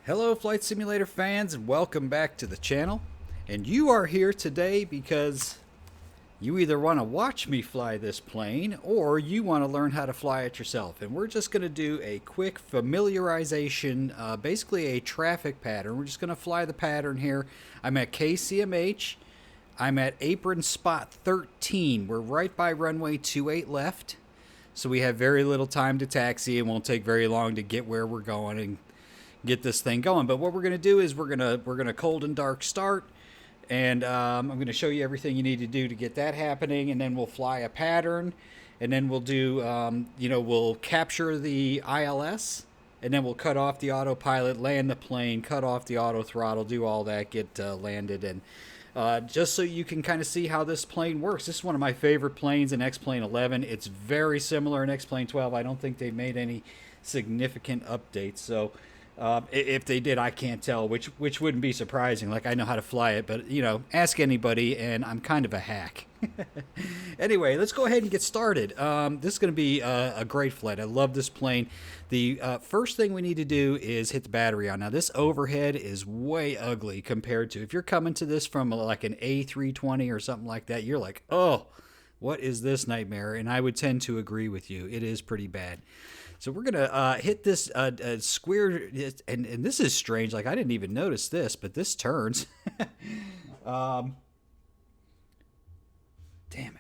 Hello Flight Simulator fans and welcome back to the channel. And you are here today because you either want to watch me fly this plane or you want to learn how to fly it yourself. And we're just going to do a quick familiarization, basically a traffic pattern. We're just going to fly the pattern here. I'm at KCMH. I'm at apron spot 13. We're right by runway 28 left. So we have very little time to taxi. It won't take very long to get where we're going and get this thing going. But what we're going to do is we're gonna cold and dark start, and I'm going to show you everything you need to do to get that happening, and then we'll fly a pattern, and then we'll do we'll capture the ILS, and then we'll cut off the autopilot, land the plane, cut off the auto throttle, do all that, get landed, and just so you can kind of see how this plane works. This is one of my favorite planes in X-Plane 11. It's very similar in X-Plane 12. I don't think they've made any significant updates, so if they did, I can't tell, which wouldn't be surprising. Like, I know how to fly it, but, ask anybody, and I'm kind of a hack. Anyway, let's go ahead and get started. This is going to be a great flight. I love this plane. The first thing we need to do is hit the battery on. Now, this overhead is way ugly compared to, if you're coming to this from like an A320 or something like that, you're like, oh, what is this nightmare? And I would tend to agree with you. It is pretty bad. So we're going to hit this square, and this is strange. Like, I didn't even notice this, but this turns. Damn it.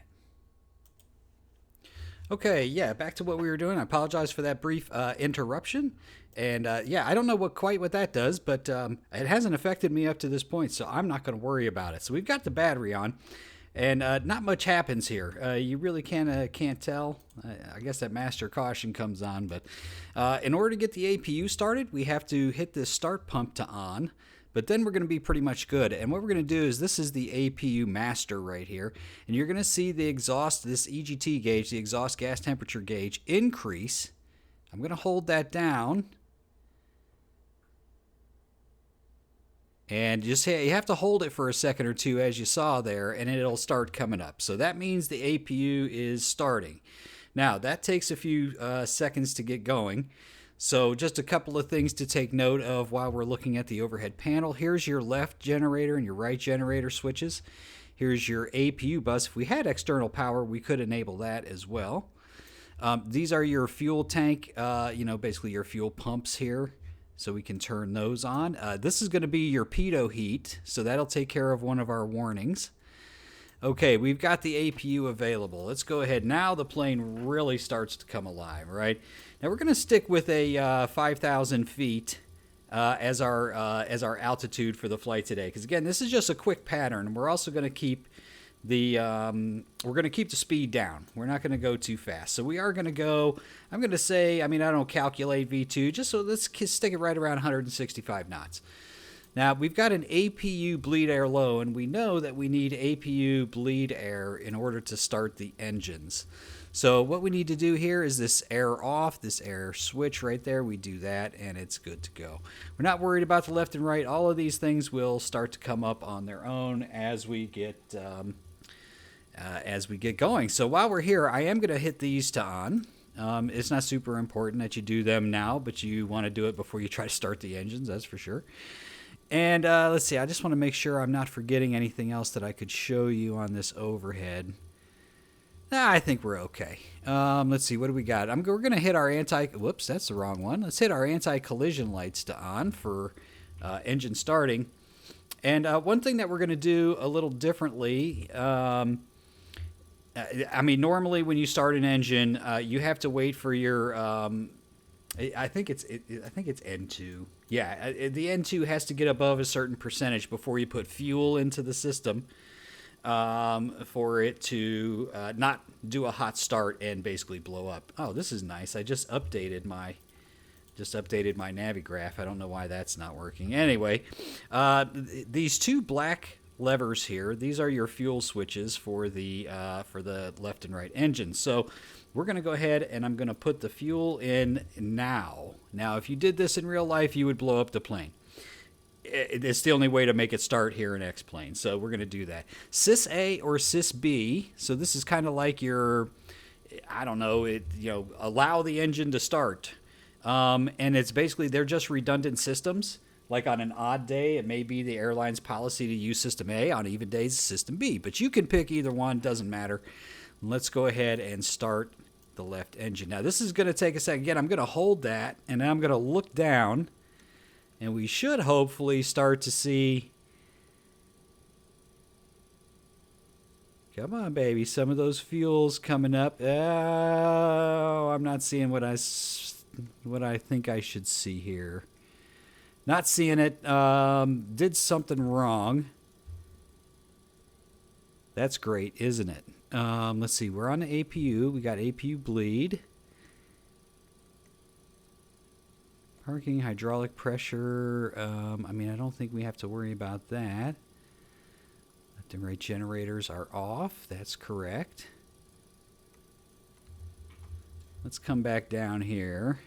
Okay, yeah, back to what we were doing. I apologize for that brief interruption. And, yeah, I don't know what that does, but it hasn't affected me up to this point, so I'm not going to worry about it. So we've got the battery on. And not much happens here. You really can't tell. I guess that master caution comes on. But in order to get the APU started, we have to hit this start pump to on. But then we're going to be pretty much good. And what we're going to do is, this is the APU master right here. And you're going to see the exhaust, this EGT gauge, the exhaust gas temperature gauge, increase. I'm going to hold that down. And you have to hold it for a second or two, as you saw there, and it'll start coming up. So that means the APU is starting. Now, that takes a few seconds to get going. So just a couple of things to take note of while we're looking at the overhead panel. Here's your left generator and your right generator switches. Here's your APU bus. If we had external power, we could enable that as well. These are your fuel tank, basically your fuel pumps here. So we can turn those on. This is going to be your pitot heat, so that'll take care of one of our warnings. Okay, we've got the APU available. Let's go ahead. Now the plane really starts to come alive, right? Now we're going to stick with a 5,000 feet as our altitude for the flight today. Because again, this is just a quick pattern. We're also going to keep the speed down. We're not going to go too fast. So we are going to go, I'm going to say, I don't calculate V2, just so let's stick it right around 165 knots. Now, we've got an APU bleed air low, and we know that we need APU bleed air in order to start the engines. So what we need to do here is this air off, this air switch right there. We do that, and it's good to go. We're not worried about the left and right. All of these things will start to come up on their own as we get going. So while we're here, I am going to hit these to on. It's not super important that you do them now, but you want to do it before you try to start the engines, that's for sure. And let's see, I just want to make sure I'm not forgetting anything else that I could show you on this overhead. I think we're okay. Let's see, what do we got? We're going to hit our whoops, that's the wrong one. Let's hit our anti-collision lights to on for engine starting. And one thing that we're going to do a little differently, normally when you start an engine, you have to wait for your, I think it's N2. Yeah, the N2 has to get above a certain percentage before you put fuel into the system for it to not do a hot start and basically blow up. Oh, this is nice. I just updated my Navigraph. I don't know why that's not working. Anyway, these two black levers here, these are your fuel switches for the left and right engines. So we're going to go ahead and I'm going to put the fuel in now. Now, if you did this in real life, you would blow up the plane. It's the only way to make it start here in X-Plane. So we're going to do that. Sys A or Sys B. So this is kind of like your, allow the engine to start. And it's basically, they're just redundant systems. Like on an odd day, it may be the airline's policy to use system A. On even days, system B. But you can pick either one, doesn't matter. Let's go ahead and start the left engine. Now this is going to take a second. Again, I'm going to hold that, and then I'm going to look down, and we should hopefully start to see, come on baby, some of those fuels coming up. Oh, I'm not seeing what I think I should see here. Not seeing it. Did something wrong. That's great, isn't it? Let's see. We're on the APU. We got APU bleed. Parking, hydraulic pressure. I mean, I don't think we have to worry about that. Left and right generators are off. That's correct. Let's come back down here.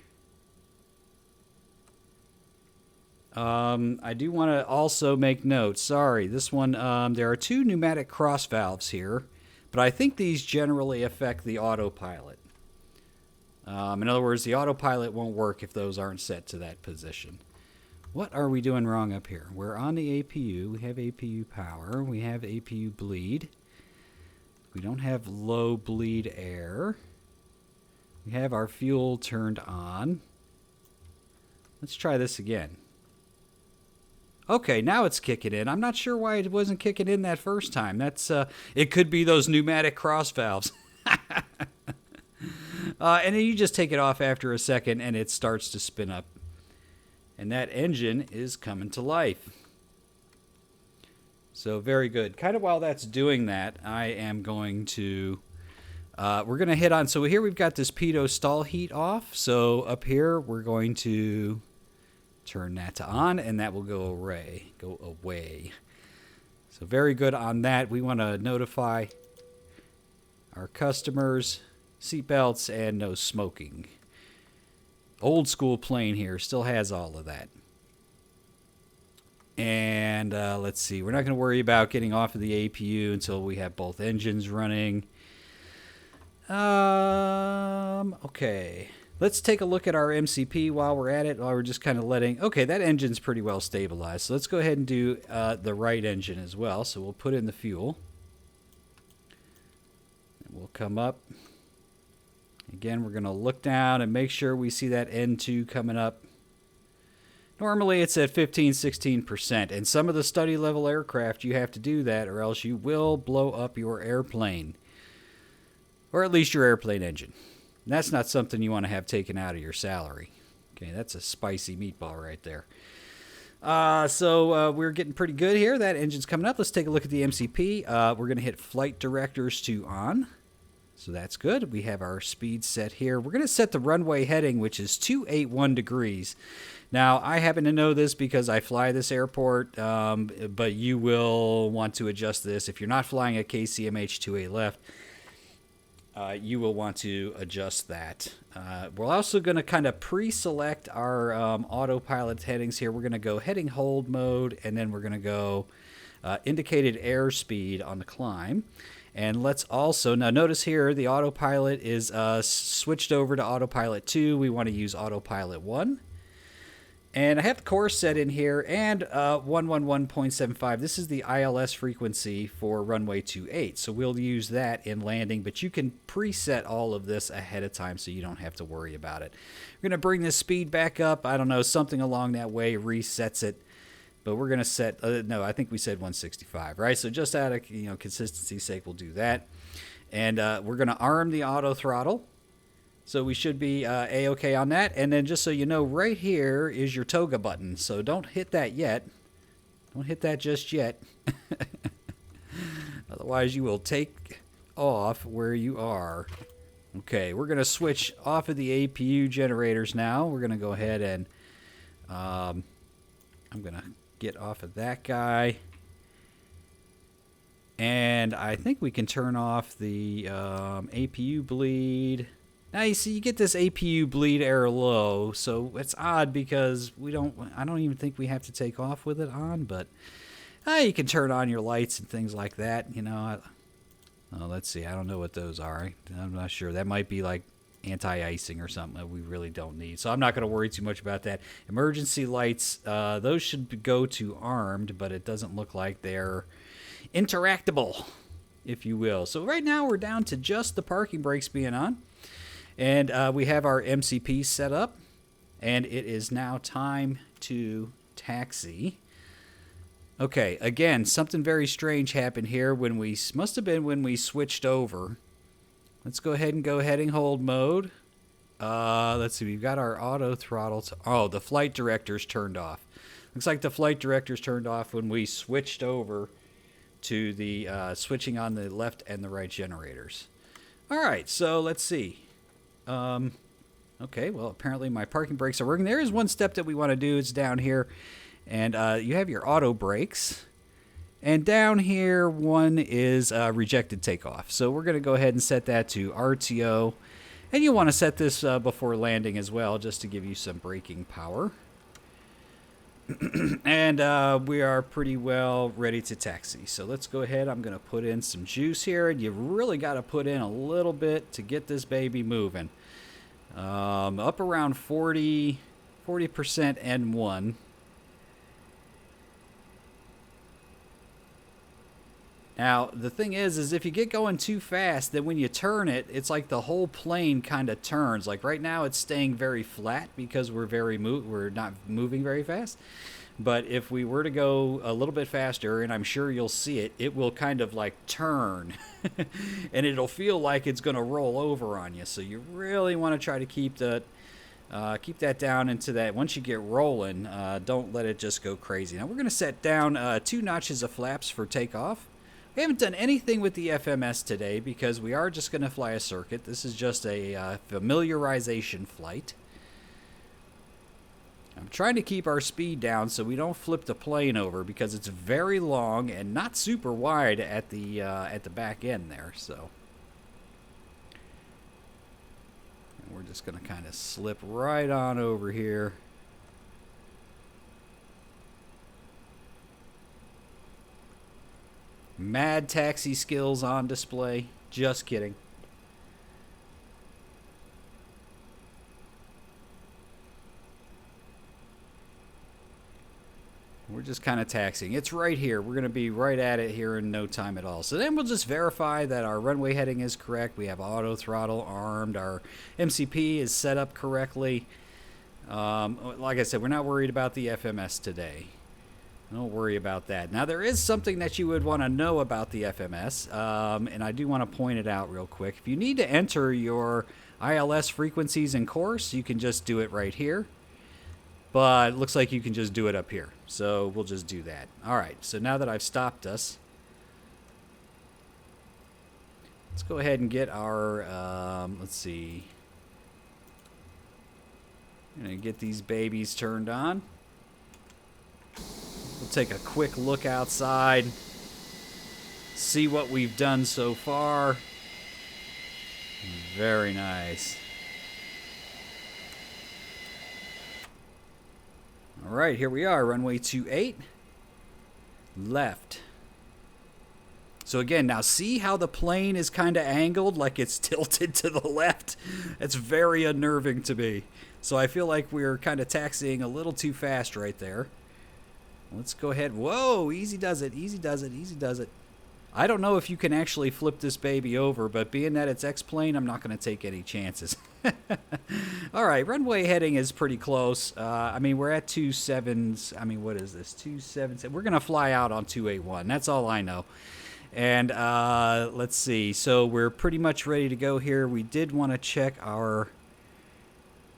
I do want to also make note. Sorry, this one, there are two pneumatic cross valves here, but I think these generally affect the autopilot. In other words, the autopilot won't work if those aren't set to that position. What are we doing wrong up here? We're on the APU. We have APU power. We have APU bleed. We don't have low bleed air. We have our fuel turned on. Let's try this again. Okay, now it's kicking in. I'm not sure why it wasn't kicking in that first time. That's it could be those pneumatic cross valves. And then you just take it off after a second and it starts to spin up. And that engine is coming to life. So very good. Kind of while that's doing that, I am going to, we're going to hit on, so here we've got this pitot stall heat off. So up here we're going to turn that to on, and that will go away. So very good on that. We want to notify our customers, seatbelts, and no smoking. Old school plane here, still has all of that. And let's see, we're not going to worry about getting off of the APU until we have both engines running. Okay. Let's take a look at our MCP while we're at it, while we're just kind of letting, okay, that engine's pretty well stabilized. So let's go ahead and do the right engine as well. So we'll put in the fuel. And we'll come up. Again, we're going to look down and make sure we see that N2 coming up. Normally it's at 15-16%. And some of the study level aircraft, you have to do that or else you will blow up your airplane. Or at least your airplane engine. And that's not something you want to have taken out of your salary. Okay, that's a spicy meatball right there. So we're getting pretty good here. That engine's coming up. Let's take a look at the MCP. We're going to hit flight directors to on. So that's good. We have our speed set here. We're going to set the runway heading, which is 281 degrees. Now, I happen to know this because I fly this airport, but you will want to adjust this. If you're not flying at KCMH 2A left, you will want to adjust that. We're also going to kind of pre-select our autopilot headings here. We're going to go heading hold mode, and then we're going to go indicated airspeed on the climb. And let's also, now notice here, the autopilot is switched over to autopilot 2. We want to use autopilot 1. And I have the course set in here, and 111.75. This is the ILS frequency for runway 28. So we'll use that in landing, but you can preset all of this ahead of time so you don't have to worry about it. We're going to bring this speed back up. I don't know, something along that way resets it. But we're going to set, no, I think we said 165, right? So just out of consistency's sake, we'll do that. And we're going to arm the auto throttle. So we should be A-OK on that. And then just so you know, right here is your toga button. So don't hit that yet. Don't hit that just yet. Otherwise, you will take off where you are. Okay, we're going to switch off of the APU generators now. We're going to go ahead and I'm going to get off of that guy. And I think we can turn off the APU bleed. Now you see, you get this APU bleed air low, so it's odd because I don't even think we have to take off with it on, but you can turn on your lights and things like that. Let's see, I don't know what those are. I'm not sure. That might be like anti-icing or something that we really don't need. So I'm not going to worry too much about that. Emergency lights, those should go to armed, but it doesn't look like they're interactable, if you will. So right now we're down to just the parking brakes being on. And we have our MCP set up. And it is now time to taxi. Okay, again, something very strange happened here when we must have been when we switched over. Let's go ahead and go heading hold mode. Let's see, we've got our auto throttle. Oh, the flight director's turned off. Looks like the flight director's turned off when we switched over to the switching on the left and the right generators. All right, so let's see. Okay, well, apparently my parking brakes are working. There is one step that we want to do. It's down here. And you have your auto brakes. And down here, one is rejected takeoff. So we're going to go ahead and set that to RTO. And you want to set this before landing as well, just to give you some braking power. And we are pretty well ready to taxi. So let's go ahead. I'm going to put in some juice here. And you really got to put in a little bit to get this baby moving. Up around 40% N1. Now, the thing is if you get going too fast, then when you turn it, it's like the whole plane kind of turns. Like right now, it's staying very flat because we're not moving very fast. But if we were to go a little bit faster, and I'm sure you'll see it, it will kind of like turn. And it'll feel like it's going to roll over on you. So you really want to try to keep that down into that. Once you get rolling, don't let it just go crazy. Now, we're going to set down 2 notches of flaps for takeoff. We haven't done anything with the FMS today because we are just going to fly a circuit. This is just a familiarization flight. I'm trying to keep our speed down so we don't flip the plane over because it's very long and not super wide at the back end there. So and we're just going to kind of slip right on over here. Mad taxi skills on display. Just kidding. We're just kind of taxiing. It's right here. We're going to be right at it here in no time at all. So then we'll just verify that our runway heading is correct. We have auto throttle armed. Our MCP is set up correctly. Like I said, we're not worried about the FMS today. Don't worry about that. Now, there is something that you would want to know about the FMS, and I do want to point it out real quick. If you need to enter your ILS frequencies and course, you can just do it right here. But it looks like you can just do it up here. So we'll just do that. All right, so now that I've stopped us, let's go ahead and get our, let's see. I'm going to get these babies turned on. We'll take a quick look outside, see what we've done so far. Very nice. All right, here we are, runway 28, left. So again, now see how the plane is kind of angled, like it's tilted to the left? It's very unnerving to me. So I feel like we're kind of taxiing a little too fast right there. Let's go ahead. Whoa, easy does it, easy does it, easy does it. I don't know if you can actually flip this baby over, but being that it's X-plane, I'm not going to take any chances. All right, runway heading is pretty close. I mean, we're at 27s. I mean, what is this? 27. We're going to fly out on 281. That's all I know. And let's see. So we're pretty much ready to go here. We did want to check our...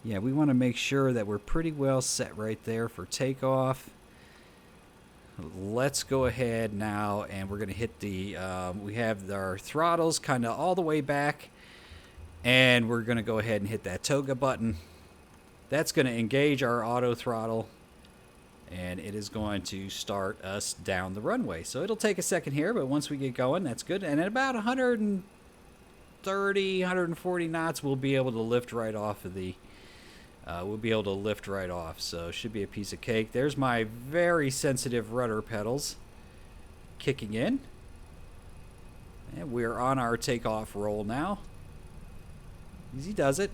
Yeah, we want to make sure that we're pretty well set right there for takeoff. Let's go ahead now, and we're going to hit the, we have our throttles kind of all the way back, and we're going to go ahead and hit that toga button. That's going to engage our auto throttle, and it is going to start us down the runway. So it'll take a second here, but once we get going, that's good. And at about 130, 140 knots, we'll be able to lift right off of the... So it should be a piece of cake. There's my very sensitive rudder pedals kicking in. And we're on our takeoff roll now. Easy does it.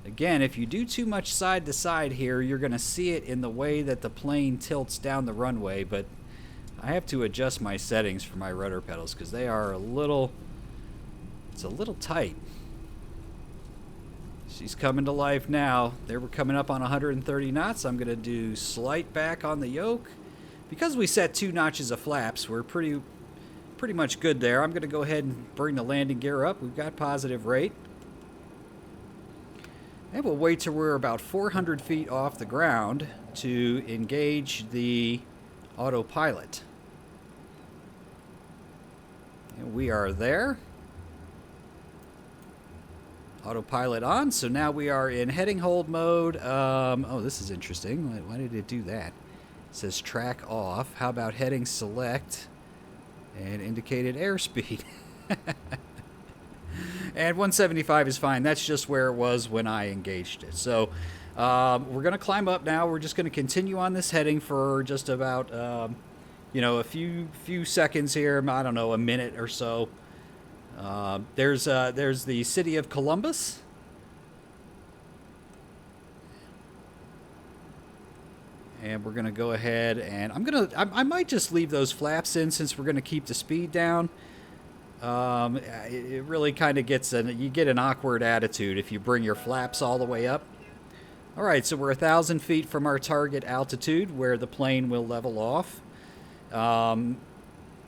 Again, if you do too much side to side here, you're going to see it in the way that the plane tilts down the runway, but I have to adjust my settings for my rudder pedals because they are it's a little tight. She's coming to life now. There, we're coming up on 130 knots. I'm going to do slight back on the yoke. Because we set 2 notches of flaps, we're pretty much good there. I'm going to go ahead and bring the landing gear up. We've got positive rate. And we'll wait till we're about 400 feet off the ground to engage the autopilot. And we are there. Autopilot on, so now we are in heading hold mode. Oh, this is interesting. Why did it do that? It says track off. How about heading select and indicated airspeed? And 175 is fine. That's just where it was when I engaged it. So we're going to climb up now. We're just going to continue on this heading for just about, a few seconds here. I don't know, a minute or so. There's the city of Columbus. And we're going to go ahead and I might just leave those flaps in since we're going to keep the speed down. It really kind of you get an awkward attitude if you bring your flaps all the way up. All right, so we're 1,000 feet from our target altitude where the plane will level off. And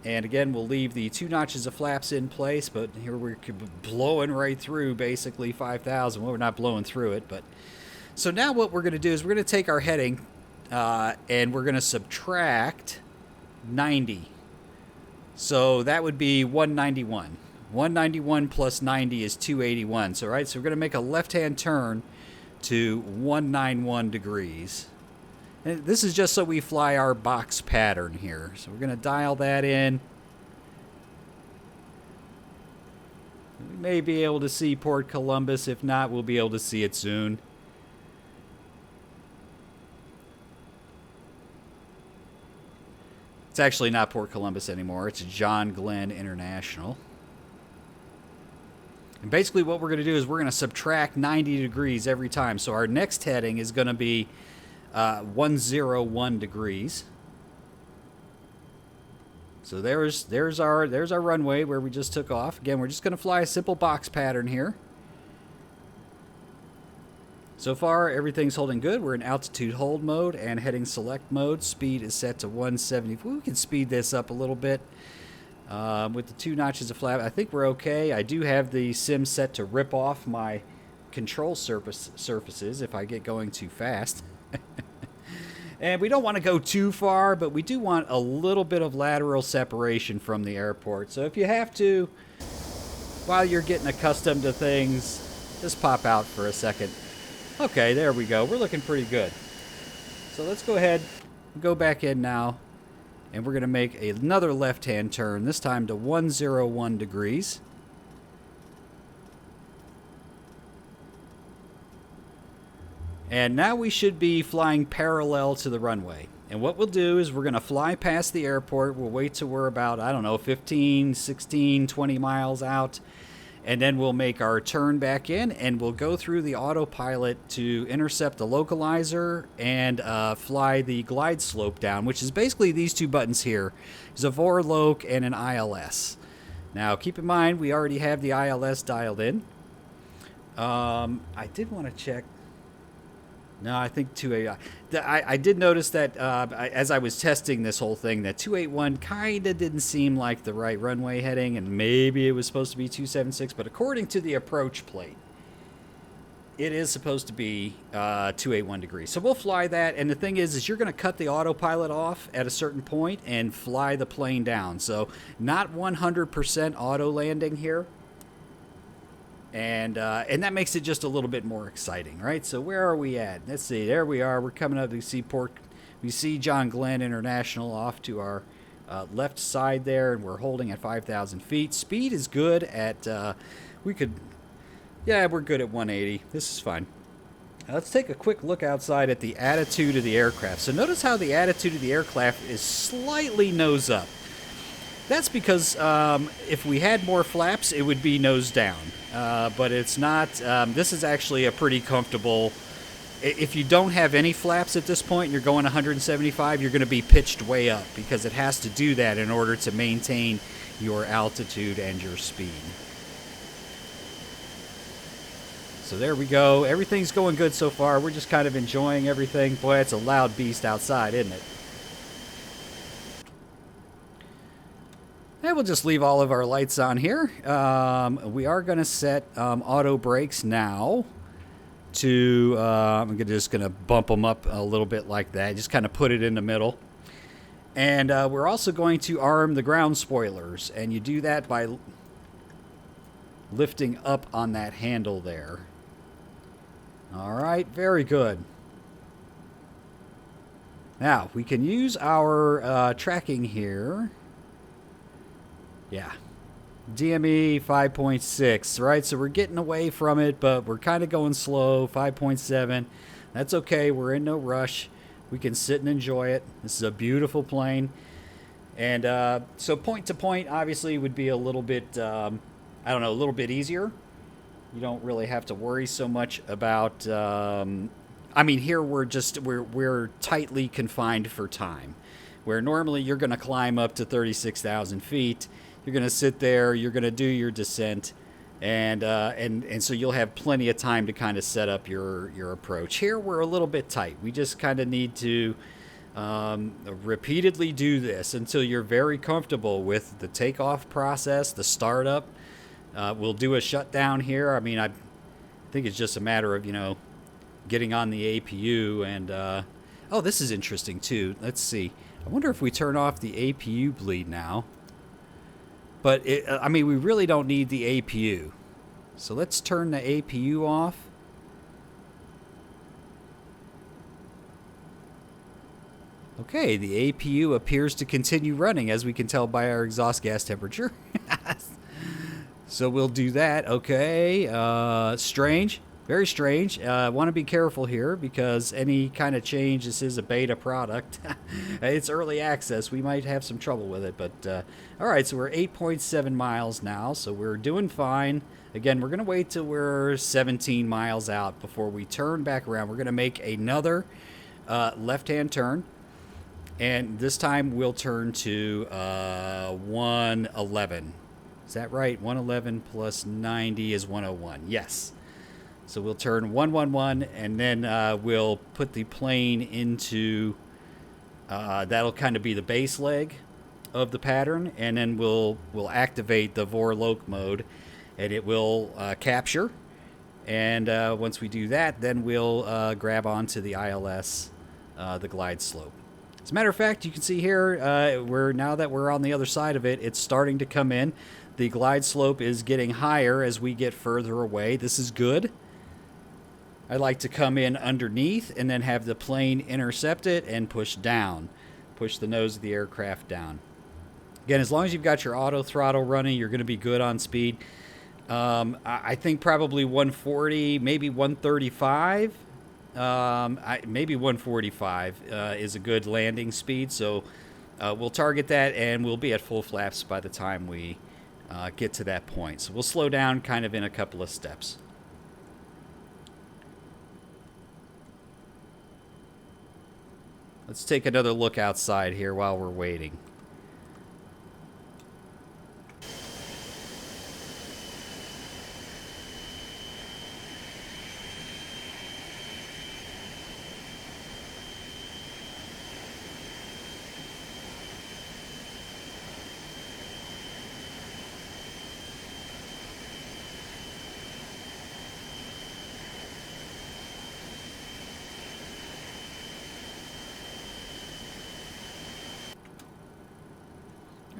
again, we'll leave the 2 notches of flaps in place, but here we're blowing right through basically 5,000. Well, we're not blowing through it, but so now what we're going to do is we're going to take our heading and we're going to subtract 90. So that would be 191. 191 plus 90 is 281. So, right, so we're going to make a left-hand turn to 191 degrees. And this is just so we fly our box pattern here. So we're going to dial that in. We may be able to see Port Columbus. If not, we'll be able to see it soon. It's actually not Port Columbus anymore. It's John Glenn International. And basically what we're going to do is we're going to subtract 90 degrees every time. So our next heading is going to be 101 degrees. So there's our runway where we just took off. Again, we're just going to fly a simple box pattern here. So far, everything's holding good. We're in altitude hold mode and heading select mode. Speed is set to 170. We can speed this up a little bit with the 2 notches of flap. I think we're okay. I do have the sim set to rip off my control surfaces if I get going too fast. And we don't want to go too far, but we do want a little bit of lateral separation from the airport. So if you have to, while you're getting accustomed to things, just pop out for a second. Okay, there we go. We're looking pretty good. So let's go ahead and go back in now. And we're going to make another left-hand turn, this time to 101 degrees. And now we should be flying parallel to the runway. And what we'll do is we're going to fly past the airport. We'll wait till we're about, 15, 16, 20 miles out. And then we'll make our turn back in, and we'll go through the autopilot to intercept the localizer and fly the glide slope down, which is basically these 2 buttons here. There's a VOR-LOC and an ILS. Now, keep in mind, we already have the ILS dialed in. I did want to check. No, I think 281. I did notice that as I was testing this whole thing, that 281 kind of didn't seem like the right runway heading, and maybe it was supposed to be 276. But according to the approach plate, it is supposed to be 281 degrees. So we'll fly that. And the thing is you're going to cut the autopilot off at a certain point and fly the plane down. So not 100% auto landing here. And that makes it just a little bit more exciting, right? So where are we at? Let's see. There we are. We're coming up to see We see John Glenn International off to our left side there, and we're holding at 5,000 feet. Speed is good at. We're good at 180. This is fine. Let's take a quick look outside at the attitude of the aircraft. So notice how the attitude of the aircraft is slightly nose up. That's because if we had more flaps, it would be nose down. But it's not. This is actually a pretty comfortable. If you don't have any flaps at this point and you're going 175, you're going to be pitched way up because it has to do that in order to maintain your altitude and your speed. So there we go. Everything's going good so far. We're just kind of enjoying everything. Boy, it's a loud beast outside, isn't it? And we'll just leave all of our lights on here. We are going to set auto brakes now to, I'm just going to bump them up a little bit like that. Just kind of put it in the middle. And we're also going to arm the ground spoilers. And you do that by lifting up on that handle there. All right, very good. Now, we can use our tracking here. Yeah, DME 5.6, right? So we're getting away from it, but we're kind of going slow, 5.7. That's okay, we're in no rush. We can sit and enjoy it. This is a beautiful plane. And so point to point, obviously, would be a little bit, I don't know, a little bit easier. You don't really have to worry so much about, I mean, here we're tightly confined for time. Where normally you're going to climb up to 36,000 feet. You're going to sit there, you're going to do your descent, and so you'll have plenty of time to kind of set up your approach. Here we're a little bit tight. We just kind of need to repeatedly do this until you're very comfortable with the takeoff process, the startup. We'll do a shutdown here. I mean, I think it's just a matter of, getting on the APU and, oh, this is interesting too. Let's see. I wonder if we turn off the APU bleed now. But, I mean, we really don't need the APU. So let's turn the APU off. Okay, the APU appears to continue running, as we can tell by our exhaust gas temperature. So we'll do that. Okay, strange. Very strange. I want to be careful here because any kind of change, this is a beta product. It's early access. We might have some trouble with it. But, all right, so we're 8.7 miles now, so we're doing fine. Again, we're going to wait till we're 17 miles out before we turn back around. We're going to make another left-hand turn. And this time we'll turn to 111. Is that right? 111 plus 90 is 101. Yes. So we'll turn 111, and then we'll put the plane into, that'll kind of be the base leg of the pattern, and then we'll activate the Vorloke mode, and it will capture. And once we do that, then we'll grab onto the ILS, the glide slope. As a matter of fact, you can see here, now that we're on the other side of it, it's starting to come in. The glide slope is getting higher as we get further away. This is good. I like to come in underneath and then have the plane intercept it and push down. Push the nose of the aircraft down. Again, as long as you've got your auto throttle running, you're going to be good on speed. I think probably 140, maybe 135. Maybe 145 is a good landing speed. So we'll target that, and we'll be at full flaps by the time we get to that point. So we'll slow down kind of in a couple of steps. Let's take another look outside here while we're waiting.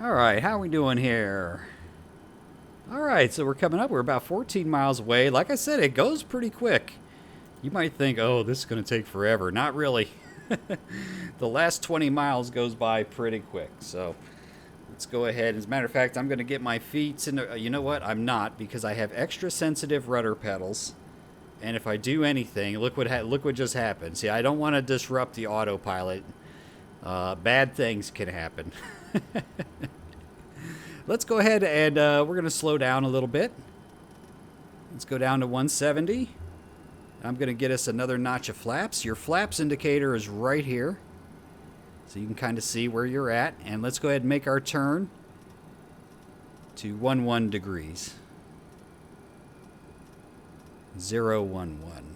All right, how are we doing here? All right, so we're coming up. We're about 14 miles away. Like I said, it goes pretty quick. You might think, oh, this is going to take forever. Not really. The last 20 miles goes by pretty quick. So let's go ahead. As a matter of fact, I'm going to get my feet in the, you know what? I'm not, because I have extra sensitive rudder pedals. And if I do anything, look what just happened. See, I don't want to disrupt the autopilot. Bad things can happen. let's go ahead and we're going to slow down a little bit. Let's go down to 170. I'm going to get us another notch of flaps. Your flaps indicator is right here, so you can kind of see where you're at. And let's go ahead and make our turn to 11 degrees. 011.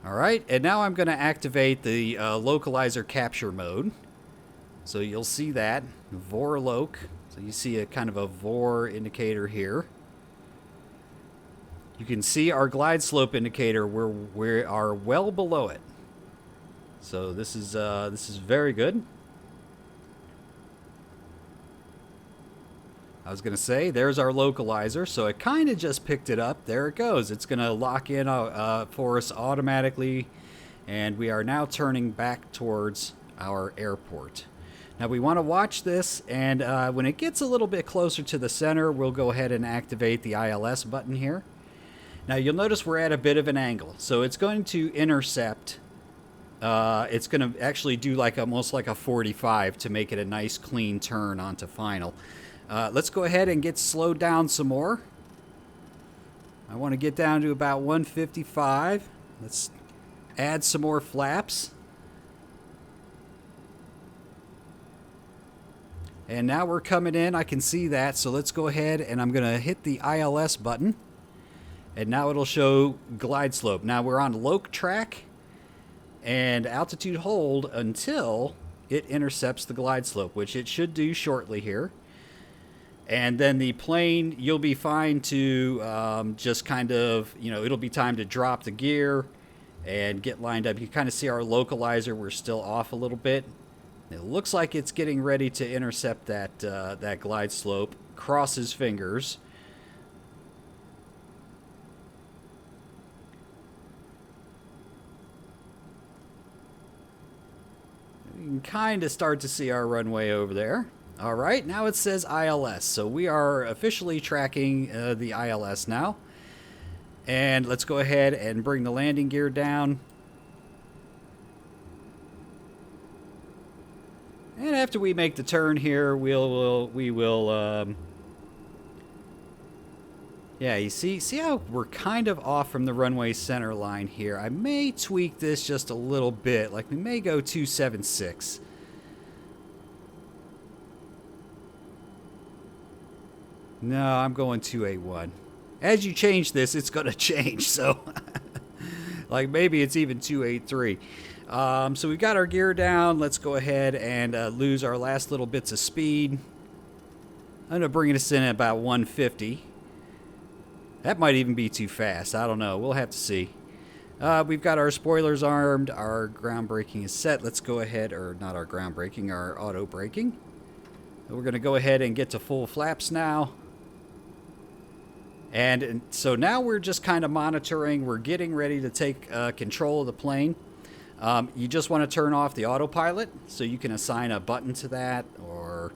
All right, and now I'm going to activate the localizer capture mode. So you'll see that VOR loc. So you see a kind of a VOR indicator here. You can see our glide slope indicator. We are well below it. So this is very good. I was going to say, there's our localizer, so it kind of just picked it up. There it goes. It's going to lock in for us automatically, and we are now turning back towards our airport. Now we want to watch this, and when it gets a little bit closer to the center, we'll go ahead and activate the ILS button here. Now you'll notice we're at a bit of an angle, so it's going to intercept. It's going to actually do like almost like a 45 to make it a nice clean turn onto final. Let's go ahead and get slowed down some more. I want to get down to about 155. Let's add some more flaps. And now we're coming in. I can see that. So let's go ahead and I'm going to hit the ILS button. And now it'll show glide slope. Now we're on loc track and altitude hold until it intercepts the glide slope, which it should do shortly here. And then the plane, you'll be fine to just kind of, it'll be time to drop the gear and get lined up. You kind of see our localizer, we're still off a little bit. It looks like it's getting ready to intercept that glide slope. Cross his fingers. You can kind of start to see our runway over there. All right, now it says ILS, so we are officially tracking the ILS now. And let's go ahead and bring the landing gear down. And after we make the turn here, we will. Yeah, you see how we're kind of off from the runway center line here. I may tweak this just a little bit, like we may go 276. No, I'm going 281. As you change this, it's going to change. So, like maybe it's even 283. So we've got our gear down. Let's go ahead and lose our last little bits of speed. I'm going to bring us in at about 150. That might even be too fast. I don't know. We'll have to see. We've got our spoilers armed. Our ground braking is set. Let's go ahead, or not our ground braking, our auto braking. We're going to go ahead and get to full flaps now. And so now we're just kind of monitoring. We're getting ready to take control of the plane. You just want to turn off the autopilot, so you can assign a button to that, or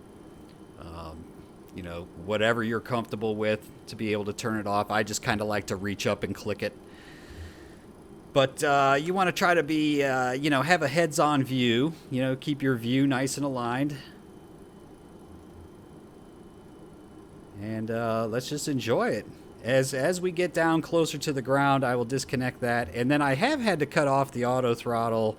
whatever you're comfortable with to be able to turn it off. I just kind of like to reach up and click it. But you want to try to be, have a heads-on view. Keep your view nice and aligned. And let's just enjoy it. As we get down closer to the ground, I will disconnect that. And then I have had to cut off the auto throttle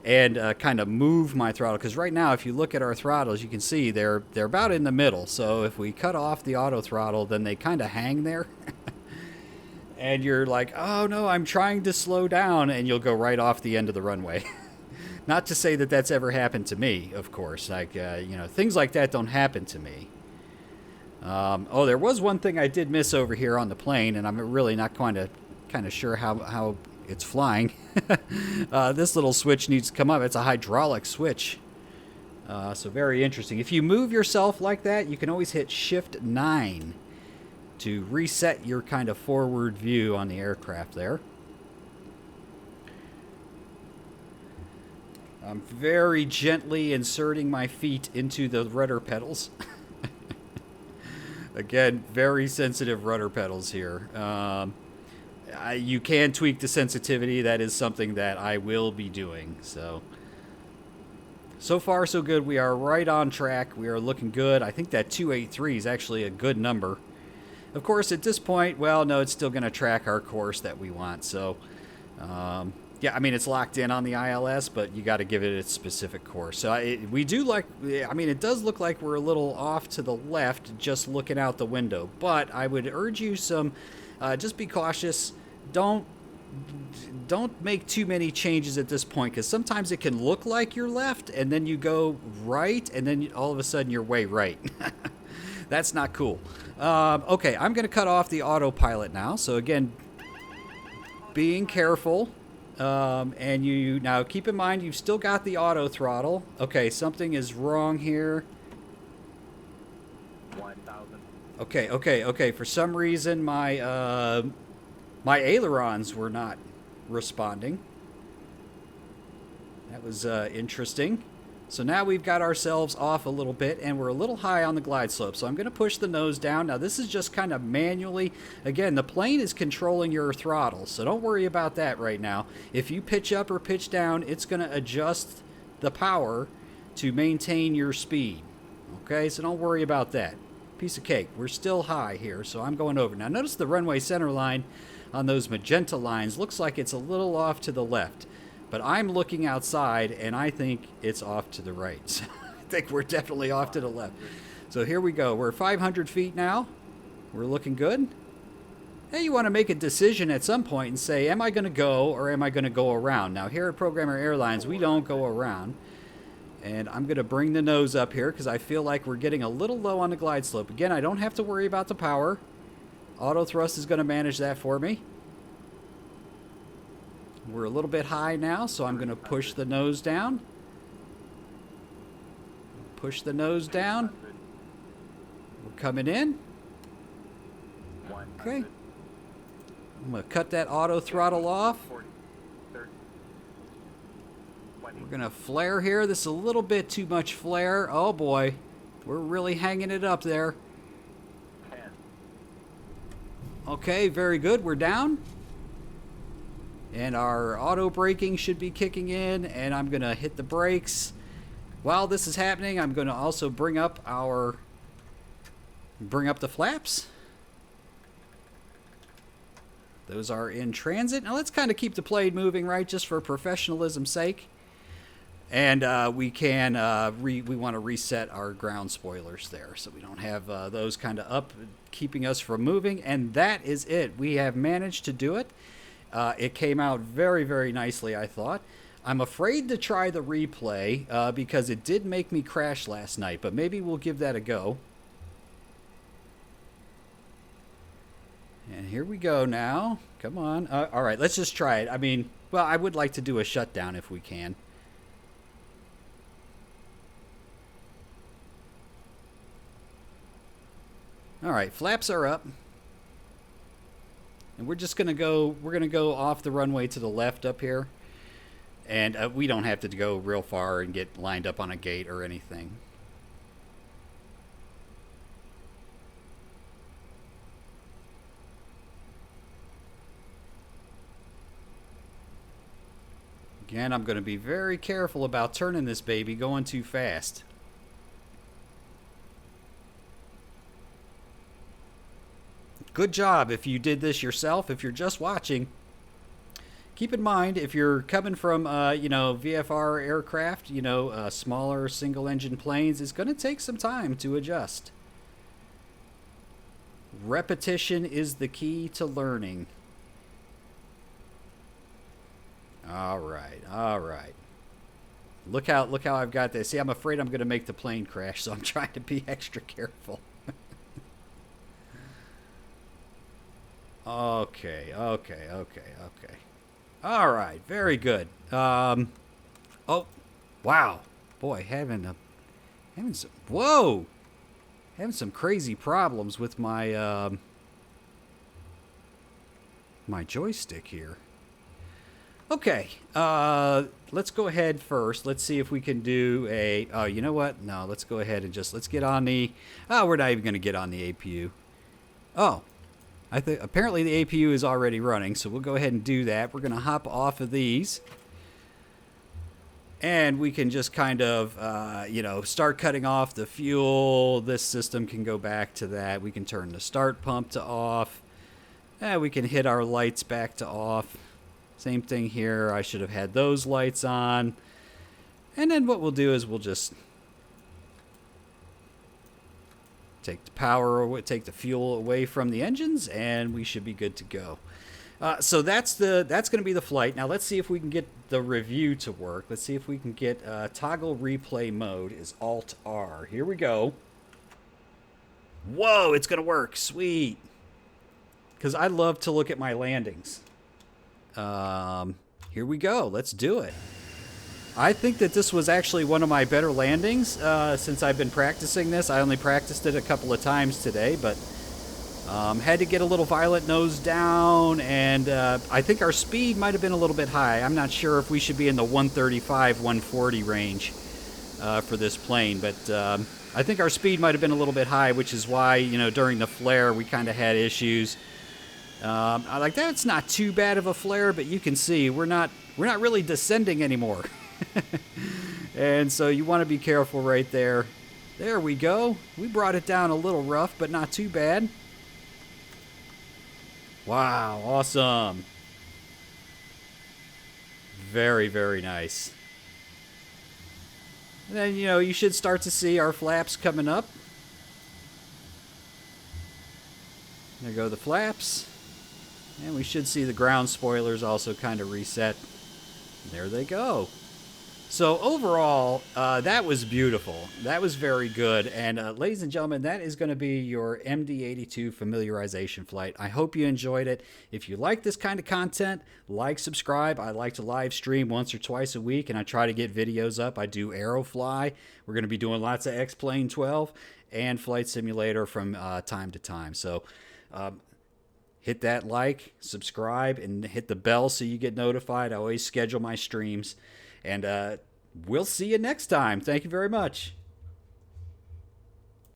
and kind of move my throttle. Because right now, if you look at our throttles, you can see they're about in the middle. So if we cut off the auto throttle, then they kind of hang there. And you're like, oh no, I'm trying to slow down. And you'll go right off the end of the runway. Not to say that that's ever happened to me, of course. Like, things like that don't happen to me. There was one thing I did miss over here on the plane, and I'm really not kind of sure how it's flying. This little switch needs to come up. It's a hydraulic switch. So very interesting. If you move yourself like that, you can always hit Shift 9 to reset your kind of forward view on the aircraft there. I'm very gently inserting my feet into the rudder pedals. Again, very sensitive rudder pedals here. You can tweak the sensitivity. That is something that I will be doing. So So far, so good. We are right on track. We are looking good. I think that 283 is actually a good number. Of course, at this point, well, no, it's still going to track our course that we want. So, yeah, I mean, it's locked in on the ILS, but you got to give it its specific course. So we do like, I mean, it does look like we're a little off to the left just looking out the window. But I would urge you just be cautious. Don't make too many changes at this point, because sometimes it can look like you're left and then you go right and then all of a sudden you're way right. That's not cool. Okay, I'm going to cut off the autopilot now. So again, being careful. And you now keep in mind you've still got the auto throttle. Okay, something is wrong here. 1,000. Okay. For some reason my my ailerons were not responding. That was interesting. So now we've got ourselves off a little bit and we're a little high on the glide slope. So I'm going to push the nose down. Now this is just kind of manually. Again, the plane is controlling your throttle, so don't worry about that right now. If you pitch up or pitch down, it's going to adjust the power to maintain your speed. Okay, so don't worry about that. Piece of cake. We're still high here, so I'm going over. Now notice the runway center line on those magenta lines looks like it's a little off to the left. But I'm looking outside, and I think it's off to the right. So I think we're definitely off to the left. So here we go. We're 500 feet now. We're looking good. Hey, you want to make a decision at some point and say, am I going to go or am I going to go around? Now, here at Programmer Airlines, we don't go around. And I'm going to bring the nose up here because I feel like we're getting a little low on the glide slope. Again, I don't have to worry about the power. Auto thrust is going to manage that for me. We're a little bit high now, so I'm going to push the nose down. Push the nose down. We're coming in. Okay. I'm going to cut that auto throttle off. We're going to flare here. This is a little bit too much flare. Oh boy. We're really hanging it up there. Okay, very good. We're down. And our auto braking should be kicking in, and I'm going to hit the brakes. While this is happening, I'm going to also bring up the flaps. Those are in transit. Now let's kind of keep the plane moving, right, just for professionalism's sake. And we want to reset our ground spoilers there, so we don't have those kind of up, keeping us from moving. And that is it. We have managed to do it. It came out very, very nicely, I thought. I'm afraid to try the replay because it did make me crash last night, but maybe we'll give that a go. And here we go now. Come on. All right, let's just try it. I mean, well, I would like to do a shutdown if we can. All right, flaps are up. And we're just going to go off the runway to the left up here. And we don't have to go real far and get lined up on a gate or anything. Again, I'm going to be very careful about turning this baby going too fast. Good job if you did this yourself. If you're just watching, keep in mind if you're coming from VFR aircraft, smaller single engine planes, it's going to take some time to adjust. Repetition is the key to learning. All right. Look how I've got this. See, I'm afraid I'm going to make the plane crash, so I'm trying to be extra careful. Okay. All right, very good. Oh, wow, boy, having some crazy problems with my my joystick here. Okay, let's go ahead first. Let's see if we can do a. Oh, you know what? No, let's go ahead and let's get on the. Oh, we're not even going to get on the APU. Oh. Apparently the APU is already running, so we'll go ahead and do that. We're going to hop off of these. And we can just kind of, start cutting off the fuel. This system can go back to that. We can turn the start pump to off. We can hit our lights back to off. Same thing here. I should have had those lights on. And then what we'll do is we'll just take the fuel away from the engines, and we should be good to go. So that's going to be the flight. Now let's see if we can get the review to work. Let's see if we can get toggle replay mode is Alt R. Here we go. Whoa, it's going to work. Sweet. Because I love to look at my landings. Here we go. Let's do it. I think that this was actually one of my better landings since I've been practicing this. I only practiced it a couple of times today, but had to get a little violet nose down, and I think our speed might have been a little bit high. I'm not sure if we should be in the 135, 140 range for this plane, but I think our speed might have been a little bit high, which is why, during the flare we kind of had issues. Like that's not too bad of a flare, but you can see we're not really descending anymore. And so you want to be careful right there. There we go. We brought it down a little rough, but not too bad. Wow, awesome. Very, very nice. And then, you should start to see our flaps coming up. There go the flaps. And we should see the ground spoilers also kind of reset. There they go. So overall, that was beautiful. That was very good. And ladies and gentlemen, that is going to be your MD-82 familiarization flight. I hope you enjoyed it. If you like this kind of content, like, subscribe. I like to live stream once or twice a week, and I try to get videos up. I do Aerofly. We're going to be doing lots of X-Plane 12 and Flight Simulator from time to time. So hit that like, subscribe, and hit the bell so you get notified. I always schedule my streams. And we'll see you next time. Thank you very much.